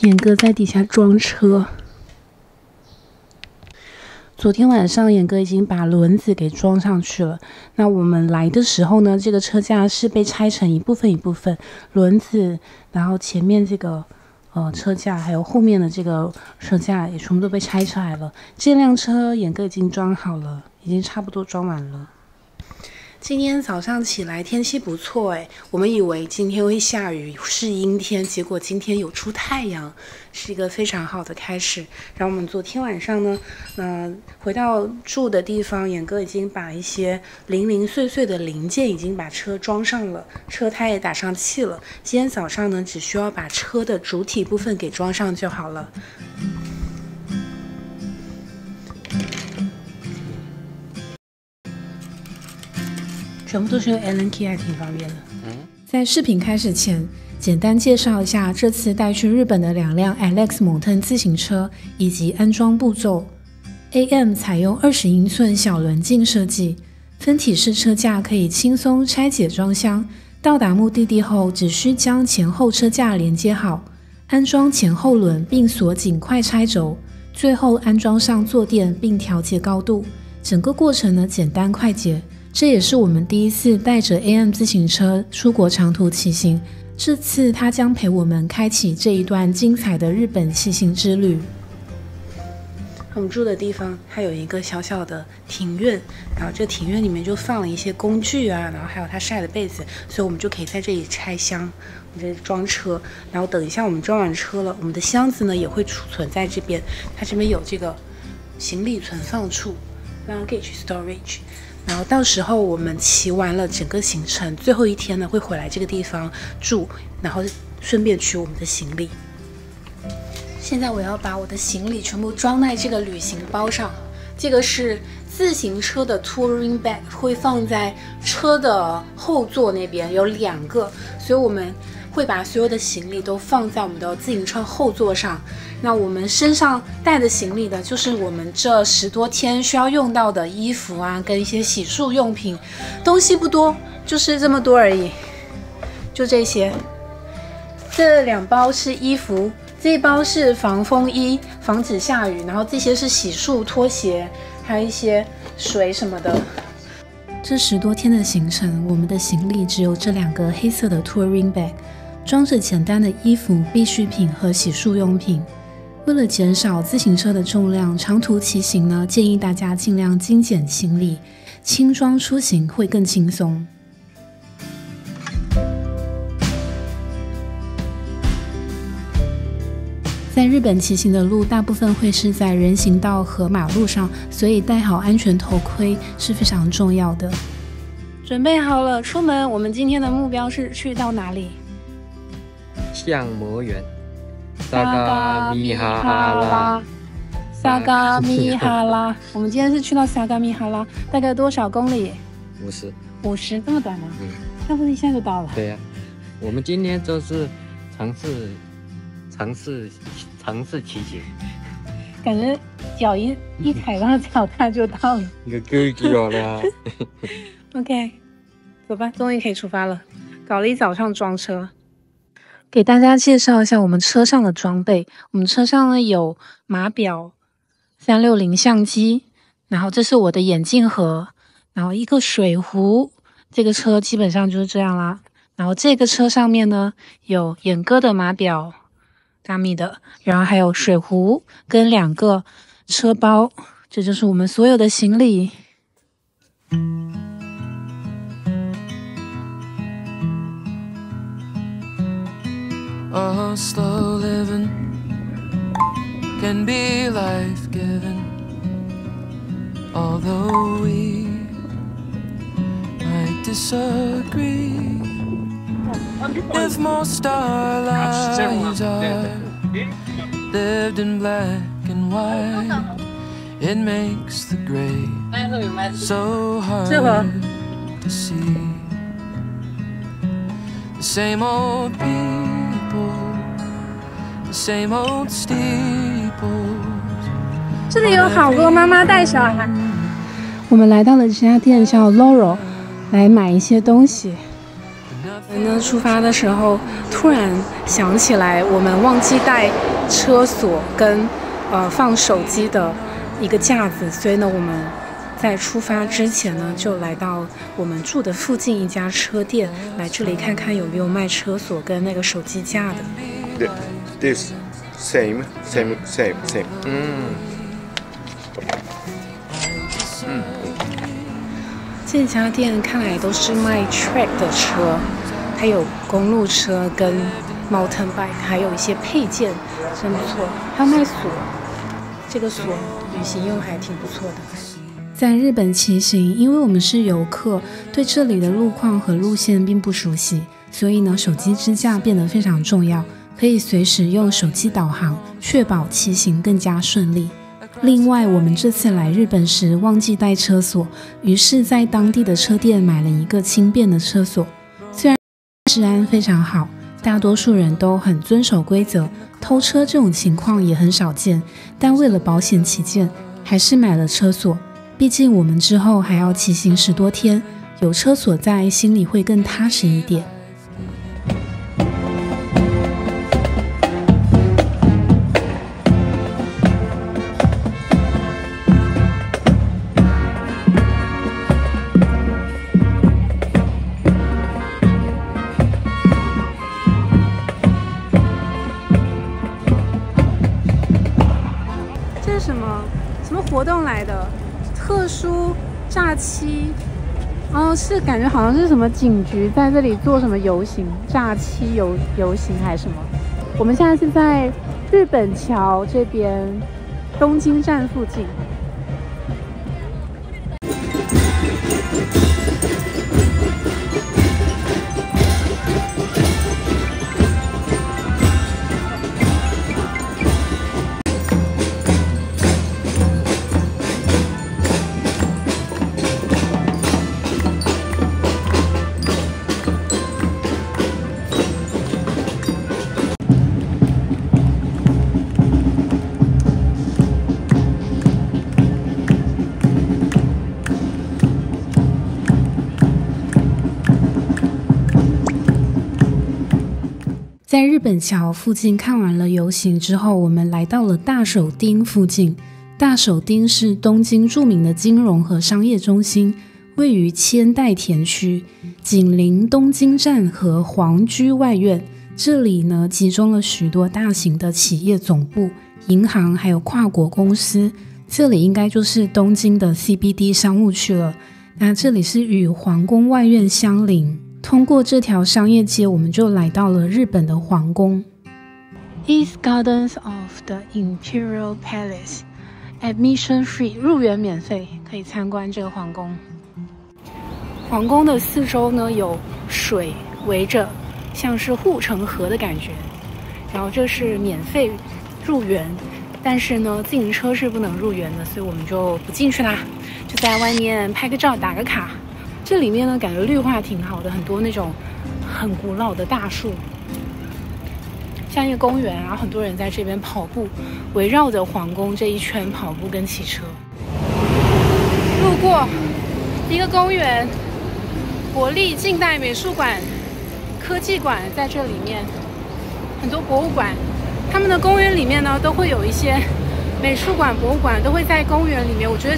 严哥在底下装车。昨天晚上，严哥已经把轮子给装上去了。那我们来的时候呢，这个车架是被拆成一部分一部分，轮子，然后前面这个车架，还有后面的这个车架也全部都被拆出来了。这辆车严哥已经装好了，已经差不多装完了。今天早上起来天气不错诶，我们以为今天会下雨是阴天，结果今天有出太阳，是一个非常好的开始。然后我们昨天晚上呢，回到住的地方，严哥已经把一些零零碎碎的零件已经把车装上了，车胎也打上气了。今天早上呢，只需要把车的主体部分给装上就好了。全部都是用 Allen key， 还挺方便的。在视频开始前，简单介绍一下这次带去日本的2辆 Alex Mountain 自行车以及安装步骤。AM 采用20英寸小轮径设计，分体式车架可以轻松拆解装箱。到达目的地后，只需将前后车架连接好，安装前后轮并锁紧快拆轴，最后安装上坐垫并调节高度。整个过程呢简单快捷。这也是我们第一次带着 AM 自行车出国长途骑行，这次它将陪我们开启这一段精彩的日本骑行之旅。我们住的地方它有一个小小的庭院，然后这个庭院里面就放了一些工具啊，然后还有它晒的被子，所以我们就可以在这里拆箱，我们这里装车。然后等一下我们装完车了，我们的箱子呢也会储存在这边，它这边有这个行李存放处 luggage storage。然后到时候我们骑完了整个行程，最后一天呢会回来这个地方住，然后顺便取我们的行李。现在我要把我的行李全部装在这个旅行包上，这个是自行车的 touring bag， 会放在车的后座那边，有2个，所以我们会把所有的行李都放在我们的自行车后座上。那我们身上带的行李呢，就是我们这10多天需要用到的衣服啊，跟一些洗漱用品，东西不多，就是这么多而已，就这些。这2包是衣服，这一包是防风衣，防止下雨，然后这些是洗漱拖鞋，还有一些水什么的。这10多天的行程，我们的行李只有这2个黑色的 touring bag， 装着简单的衣服、必需品和洗漱用品。为了减少自行车的重量，长途骑行呢，建议大家尽量精简行李，轻装出行会更轻松。在日本骑行的路大部分会是在人行道和马路上，所以戴好安全头盔是非常重要的。准备好了，出门。我们今天的目标是去到哪里？相模原。萨嘎米哈拉，萨嘎米哈拉。我们今天是去到萨嘎米哈拉，大概多少公里？50，这么短吗？那不是一下就到了？对呀，我们今天就是尝试骑行，感觉脚一踩到脚踏就到了。一个哥哥了。OK， 走吧，终于可以出发了。搞了一早上装车。给大家介绍一下我们车上的装备。我们车上呢有码表、360相机，然后这是我的眼镜盒，然后一个水壶。这个车基本上就是这样啦。然后这个车上面呢有严哥的码表 Garmin 的，然后还有水壶跟2个车包，这就是我们所有的行李。Oh, slow living can be life-giving, although we might disagree. If most our lives are lived in black and white, it makes the gray so hard to see. The same old people,The same old steeples. 这里有好多妈妈带小孩。我们来到了这家店叫 Loro， 来买一些东西。出发的时候突然想起来，我们忘记带车锁跟放手机的一个架子，所以呢，我们在出发之前呢，就来到我们住的附近一家车店，来这里看看有没有卖车锁跟那个手机架的。This same. 这家店看来都是卖 track 的车，还有公路车跟 mountain bike， 还有一些配件，真不错。还有卖锁，这个锁旅行用还挺不错的。在日本骑行，因为我们是游客，对这里的路况和路线并不熟悉，所以呢，手机支架变得非常重要，可以随时用手机导航，确保骑行更加顺利。另外，我们这次来日本时忘记带车锁，于是在当地的车店买了一个轻便的车锁。虽然治安非常好，大多数人都很遵守规则，偷车这种情况也很少见，但为了保险起见，还是买了车锁。毕竟我们之后还要骑行10多天，有车锁在，心里会更踏实一点。什么活动来的？特殊假期是感觉好像是什么警局在这里做什么游行，假期游行还是什么？我们现在是在日本桥这边，东京站附近。在日本桥附近看完了游行之后，我们来到了大手町附近。大手町是东京著名的金融和商业中心，位于千代田区，紧邻东京站和皇居外苑。这里呢，集中了许多大型的企业总部、银行还有跨国公司。这里应该就是东京的 CBD 商务区了。那这里是与皇宫外苑相邻。通过这条商业街，我们就来到了日本的皇宫。East Gardens of the Imperial Palace, admission free， 入园免费，可以参观这个皇宫。皇宫的四周呢有水围着，像是护城河的感觉。然后这是免费入园，但是呢自行车是不能入园的，所以我们就不进去啦，就在外面拍个照打个卡。这里面呢，感觉绿化挺好的，很多那种很古老的大树，像一个公园，然后很多人在这边跑步，围绕着皇宫这一圈跑步跟骑车。路过一个公园，国立近代美术馆、科技馆在这里面，很多博物馆，他们的公园里面呢都会有一些美术馆、博物馆都会在公园里面，我觉得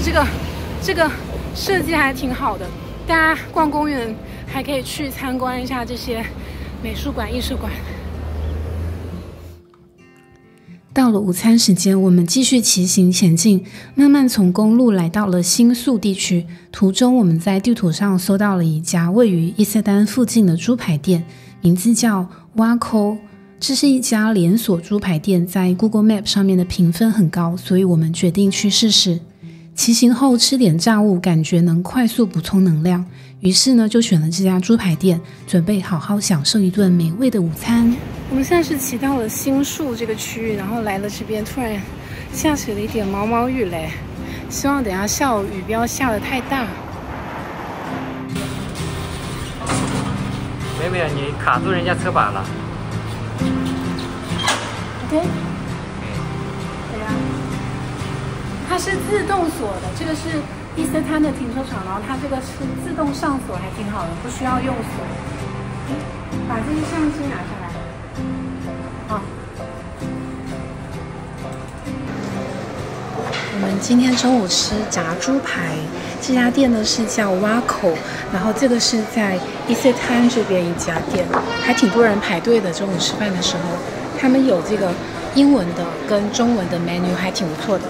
这个设计还挺好的。大家逛公园还可以去参观一下这些美术馆、艺术馆。到了午餐时间，我们继续骑行前进，慢慢从公路来到了新宿地区。途中，我们在地图上搜到了一家位于伊势丹附近的猪排店，名字叫 Wako。这是一家连锁猪排店，在 Google Map 上面的评分很高，所以我们决定去试试。骑行后吃点炸物，感觉能快速补充能量，于是呢就选了这家猪排店，准备好好享受一顿美味的午餐。我们现在是骑到了新宿这个区域，然后来了这边，突然下起了一点毛毛雨嘞，希望等一下下雨不要下得太大。没有，你卡住人家车把了。OK。它是自动锁的，这个是伊势丹的停车场，然后它这个是自动上锁，还挺好的，不需要用锁。把这些相机拿下来。好。我们今天中午吃炸猪排，这家店呢是叫挖口，然后这个是在伊势滩这边一家店，还挺多人排队的。中午吃饭的时候，他们有这个英文的跟中文的 menu， 还挺不错的。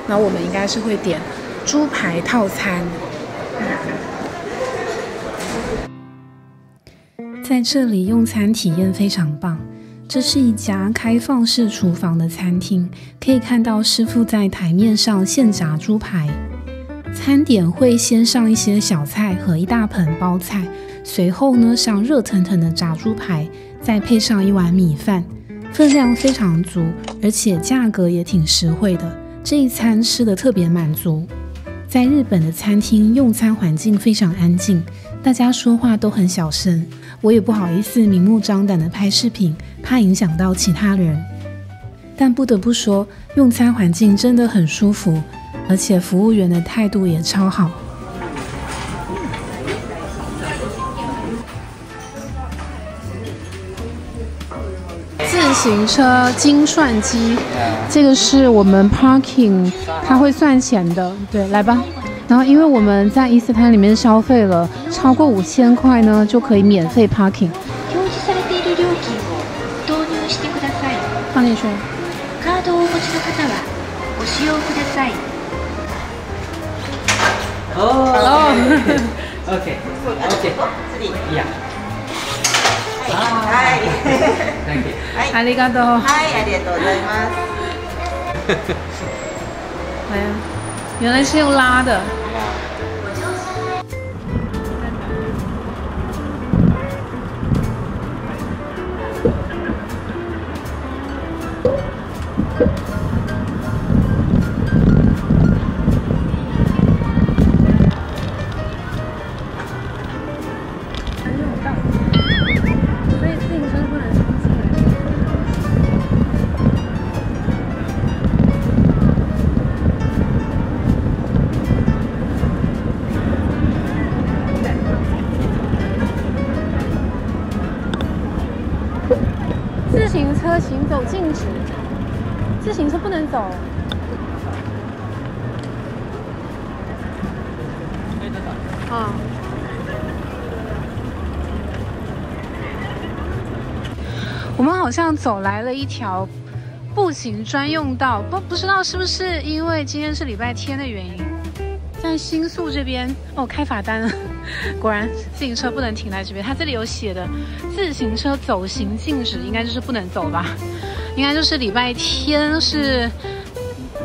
那我们应该是会点猪排套餐。在这里用餐体验非常棒。这是一家开放式厨房的餐厅，可以看到师傅在台面上现炸猪排。餐点会先上一些小菜和一大盆包菜，随后呢上热腾腾的炸猪排，再配上一碗米饭，分量非常足，而且价格也挺实惠的。这一餐吃得特别满足。在日本的餐厅用餐环境非常安静，大家说话都很小声，我也不好意思明目张胆的拍视频，怕影响到其他人。但不得不说，用餐环境真的很舒服，而且服务员的态度也超好。自行车精算机，这个是我们 parking， 它会算钱的。对，来吧。然后因为我们在伊势滩里面消费了超过5000块呢，就可以免费 parking。放进去。カードをお持ちの方はご使用ください。Okay. Yeah. はい。Thank you. ありがとう。はい、ありがとうございます。来呀，原来是用拉的。自行车行走禁止，自行车不能走。啊。我们好像走来了一条步行专用道，不知道是不是因为今天是礼拜天的原因。在新宿这边哦，开罚单了。果然自行车不能停在这边，它这里有写的自行车走行禁止，应该就是不能走吧？应该就是礼拜天是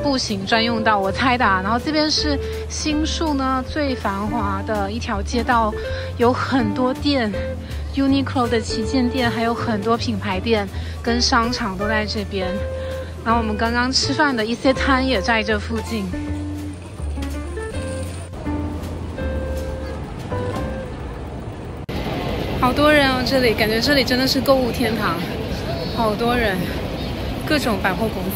步行专用道，我猜的啊。然后这边是新宿呢最繁华的一条街道，有很多店 ，Uniqlo 的旗舰店，还有很多品牌店跟商场都在这边。然后我们刚刚吃饭的伊势滩也在这附近。好多人哦，这里感觉这里真的是购物天堂，好多人，各种百货公司。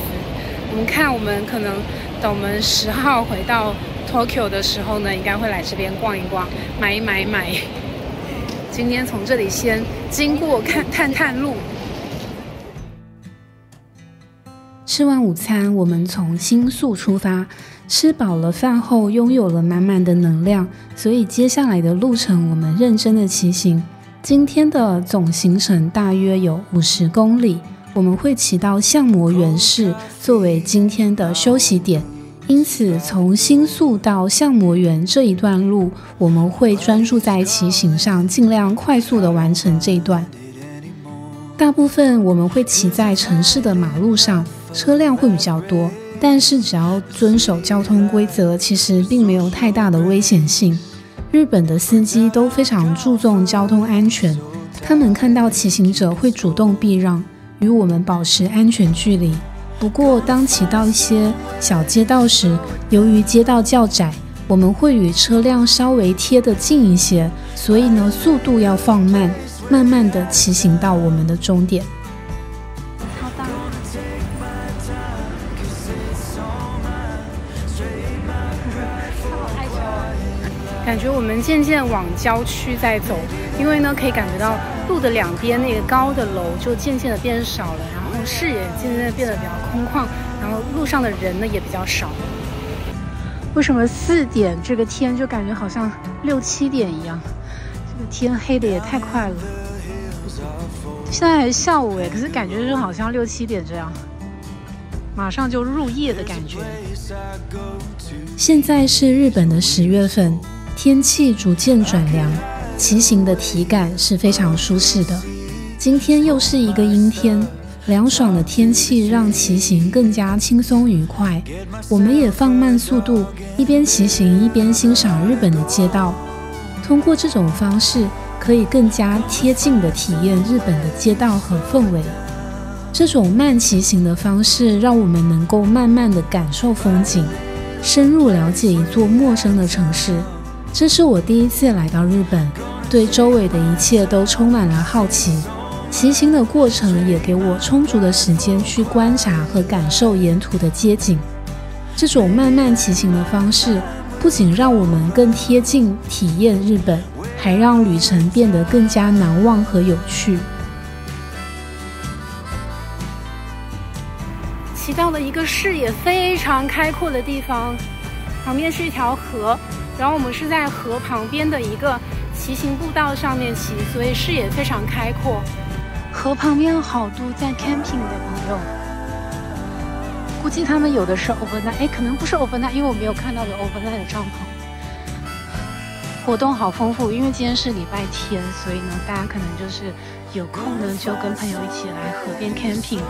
我们看，我们可能等我们10号回到 Tokyo 的时候呢，应该会来这边逛一逛，买。今天从这里先经过探路。吃完午餐，我们从新宿出发，吃饱了饭后拥有了满满的能量，所以接下来的路程我们认真的骑行。今天的总行程大约有50公里，我们会骑到相模原市作为今天的休息点，因此从新宿到相模原这一段路，我们会专注在骑行上，尽量快速的完成这一段。大部分我们会骑在城市的马路上，车辆会比较多，但是只要遵守交通规则，其实并没有太大的危险性。日本的司机都非常注重交通安全，他们看到骑行者会主动避让，与我们保持安全距离。不过当骑到一些小街道时，由于街道较窄，我们会与车辆稍微贴得近一些，所以呢速度要放慢，慢慢的骑行到我们的终点。超大，感觉我们渐渐往郊区在走，因为呢可以感觉到路的两边那个高的楼就渐渐的变少了，然后视野渐渐的变得比较空旷，然后路上的人呢也比较少。为什么4点这个天就感觉好像6、7点一样？这个天黑的也太快了。现在还是下午可是感觉就好像6、7点这样，马上就入夜的感觉。现在是日本的10月份，天气逐渐转凉，骑行的体感是非常舒适的。今天又是一个阴天，凉爽的天气让骑行更加轻松愉快。我们也放慢速度，一边骑行一边欣赏日本的街道。通过这种方式，可以更加贴近的体验日本的街道和氛围。这种慢骑行的方式让我们能够慢慢的感受风景，深入了解一座陌生的城市。这是我第一次来到日本，对周围的一切都充满了好奇。骑行的过程也给我充足的时间去观察和感受沿途的街景。这种慢慢骑行的方式，不仅让我们更贴近体验日本，还让旅程变得更加难忘和有趣。骑到了一个视野非常开阔的地方，旁边是一条河，然后我们是在河旁边的一个骑行步道上面骑，所以视野非常开阔。河旁边有好多在 camping 的朋友，估计他们有的是 overnight， 可能不是 overnight， 因为我没有看到有 overnight 的帐篷。活动好丰富，因为今天是礼拜天，所以呢，大家可能就是有空呢就跟朋友一起来河边 camping，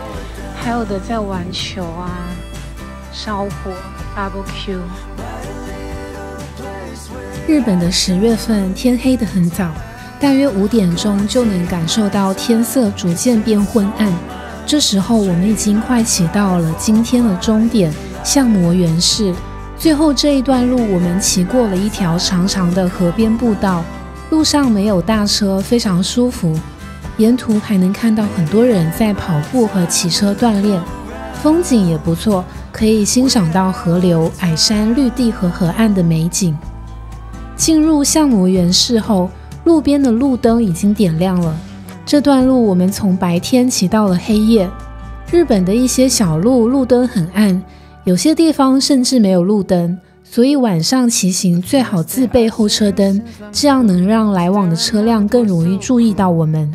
还有的在玩球啊、烧火、barbecue。日本的10月份天黑得很早，大约5点钟就能感受到天色逐渐变昏暗。这时候我们已经快骑到了今天的终点相模原市。最后这一段路我们骑过了一条长长的河边步道，路上没有大车，非常舒服。沿途还能看到很多人在跑步和骑车锻炼，风景也不错，可以欣赏到河流、矮山、绿地和河岸的美景。进入相模原市后，路边的路灯已经点亮了。这段路我们从白天骑到了黑夜。日本的一些小路路灯很暗，有些地方甚至没有路灯，所以晚上骑行最好自备后车灯，这样能让来往的车辆更容易注意到我们。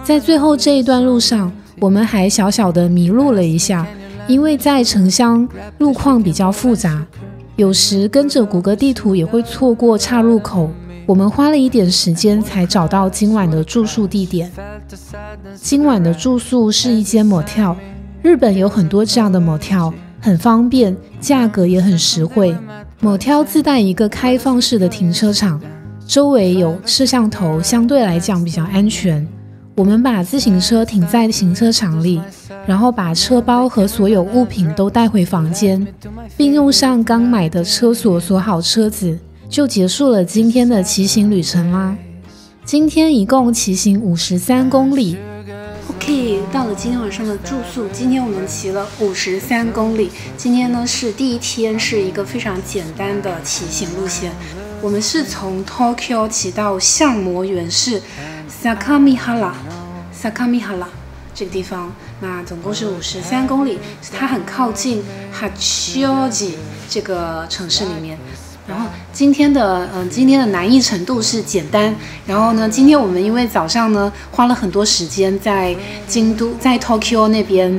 在最后这一段路上，我们还小小的迷路了一下，因为在城乡路况比较复杂，有时跟着谷歌地图也会错过岔路口。我们花了一点时间才找到今晚的住宿地点。今晚的住宿是一间 motel， 日本有很多这样的 motel， 很方便，价格也很实惠。motel 自带一个开放式的停车场，周围有摄像头，相对来讲比较安全。我们把自行车停在停车场里，然后把车包和所有物品都带回房间，并用上刚买的车锁锁好车子，就结束了今天的骑行旅程啦。今天一共骑行53公里。OK， 到了今天晚上的住宿。今天我们骑了53公里。今天呢是第一天，是一个非常简单的骑行路线。我们是从 Tokyo 骑到相模原市 Sakamihara 这个地方，那总共是53公里，它很靠近 Hachioji 这个城市里面。然后今天的难易程度是简单。然后呢，今天我们因为早上呢花了很多时间在在 Tokyo 那边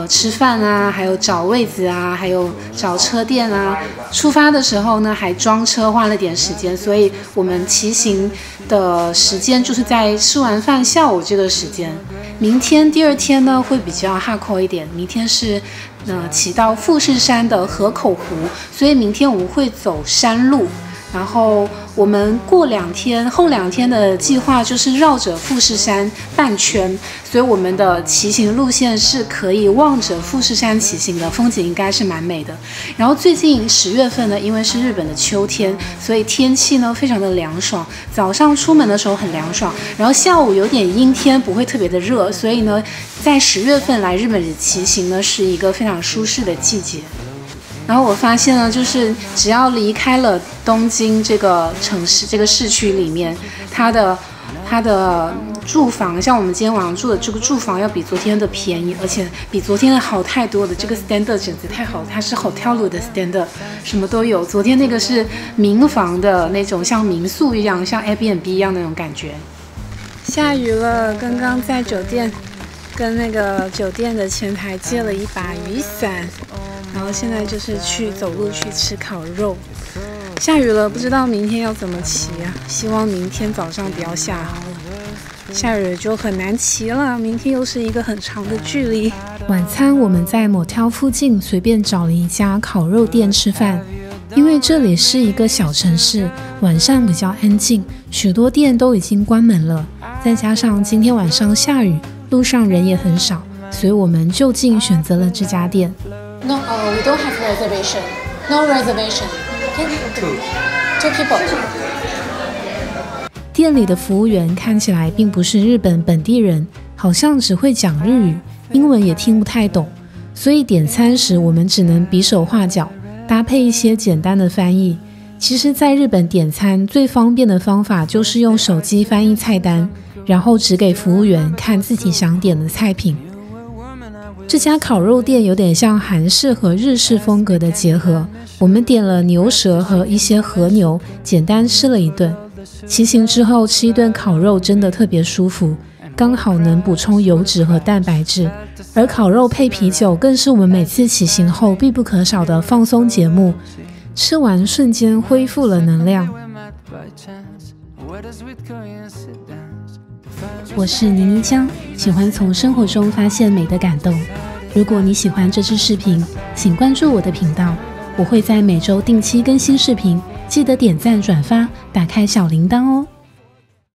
吃饭啊，还有找位子啊，还有找车店啊。出发的时候呢还装车，花了点时间，所以我们骑行的时间就是在吃完饭下午这个时间。明天第二天呢会比较 hardcore 一点，明天是骑到富士山的河口湖，所以明天我们会走山路。然后我们后2天的计划就是绕着富士山半圈，所以我们的骑行路线是可以望着富士山骑行的，风景应该是蛮美的。然后最近10月份呢，因为是日本的秋天，所以天气呢非常的凉爽，早上出门的时候很凉爽，然后下午有点阴天，不会特别的热，所以呢在10月份来日本骑行呢是一个非常舒适的季节。然后我发现呢，就是只要离开了东京这个城市、这个市区里面，它的住房，像我们今天晚上住的这个住房要比昨天的便宜，而且比昨天的好太多了。这个 standard 简直太好了，它是 hotel 的 standard， 什么都有。昨天那个是民房的那种，像民宿一样，像 Airbnb 一样那种感觉。下雨了，刚刚在酒店跟那个酒店的前台借了一把雨伞，然后现在就是走路去吃烤肉。下雨了，不知道明天要怎么骑啊？希望明天早上不要下好了。下雨就很难骑了，明天又是一个很长的距离。晚餐我们在motel附近随便找了一家烤肉店吃饭，因为这里是一个小城市，晚上比较安静，许多店都已经关门了。再加上今天晚上下雨，路上人也很少，所以我们就近选择了这家店。No, we don't have reservation. No reservation. Two people. 店里的服务员看起来并不是日本本地人，好像只会讲日语，英文也听不太懂，所以点餐时我们只能比手画脚，搭配一些简单的翻译。其实在日本点餐最方便的方法就是用手机翻译菜单，然后只给服务员看自己想点的菜品。这家烤肉店有点像韩式和日式风格的结合，我们点了牛舌和一些和牛，简单吃了一顿。骑行之后吃一顿烤肉真的特别舒服，刚好能补充油脂和蛋白质，而烤肉配啤酒更是我们每次骑行后必不可少的放松节目。吃完瞬间恢复了能量。我是倪妮江，喜欢从生活中发现美的感动。如果你喜欢这支视频，请关注我的频道，我会在每周定期更新视频，记得点赞转发，打开小铃铛哦。